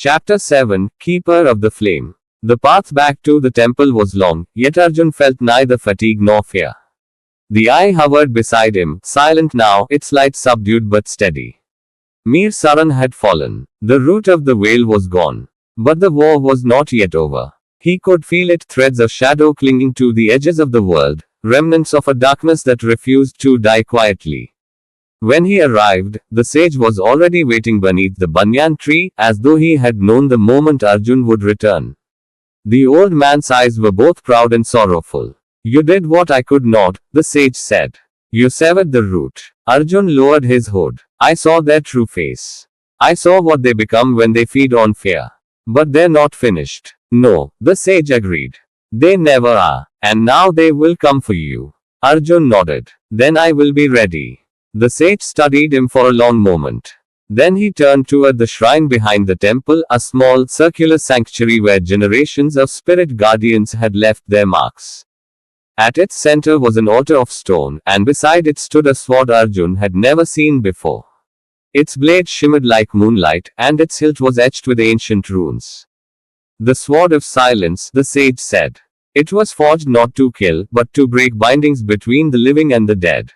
Chapter 7, Keeper of the Flame. The path back to the temple was long, yet Arjun felt neither fatigue nor fear. The eye hovered beside him, silent now, its light subdued but steady. Mir Saran had fallen. The root of the veil was gone. But the war was not yet over. He could feel it, threads of shadow clinging to the edges of the world, remnants of a darkness that refused to die quietly. When he arrived, the sage was already waiting beneath the banyan tree, as though he had known the moment Arjun would return. The old man's eyes were both proud and sorrowful. You did what I could not, the sage said. You severed the root. Arjun lowered his hood. I saw their true face. I saw what they become when they feed on fear. But they're not finished. No, the sage agreed. They never are. And now they will come for you. Arjun nodded. Then I will be ready. The sage studied him for a long moment. Then he turned toward the shrine behind the temple, a small, circular sanctuary where generations of spirit guardians had left their marks. At its center was an altar of stone, and beside it stood a sword Arjun had never seen before. Its blade shimmered like moonlight, and its hilt was etched with ancient runes. The sword of silence, the sage said. It was forged not to kill, but to break bindings between the living and the dead.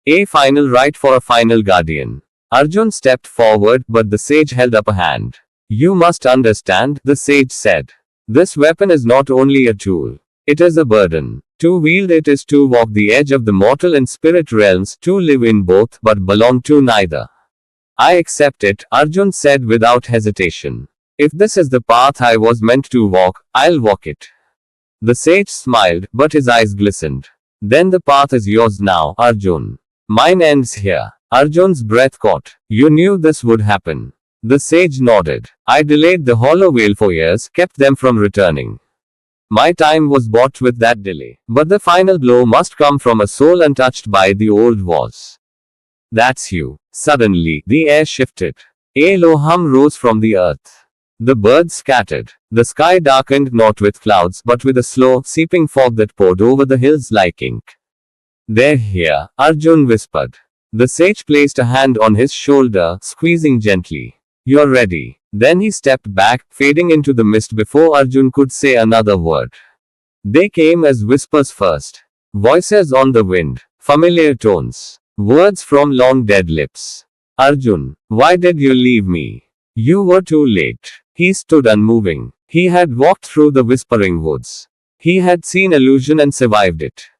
A final right for a final guardian. Arjun stepped forward, but the sage held up a hand. You must understand, the sage said. This weapon is not only a tool. It is a burden. To wield it is to walk the edge of the mortal and spirit realms, to live in both, but belong to neither. I accept it, Arjun said without hesitation. If this is the path I was meant to walk, I'll walk it. The sage smiled, but his eyes glistened. Then the path is yours now, Arjun. Mine ends here. Arjun's breath caught. You knew this would happen. The sage nodded. I delayed the hollow veil for years, kept them from returning. My time was bought with that delay. But the final blow must come from a soul untouched by the old wars. That's you. Suddenly, the air shifted. A low hum rose from the earth. The birds scattered. The sky darkened not with clouds, but with a slow, seeping fog that poured over the hills like ink. They're here, Arjun whispered. The sage placed a hand on his shoulder, squeezing gently. You're ready. Then he stepped back, fading into the mist before Arjun could say another word. They came as whispers first. Voices on the wind. Familiar tones. Words from long dead lips. Arjun, why did you leave me? You were too late. He stood unmoving. He had walked through the whispering woods. He had seen illusion and survived it.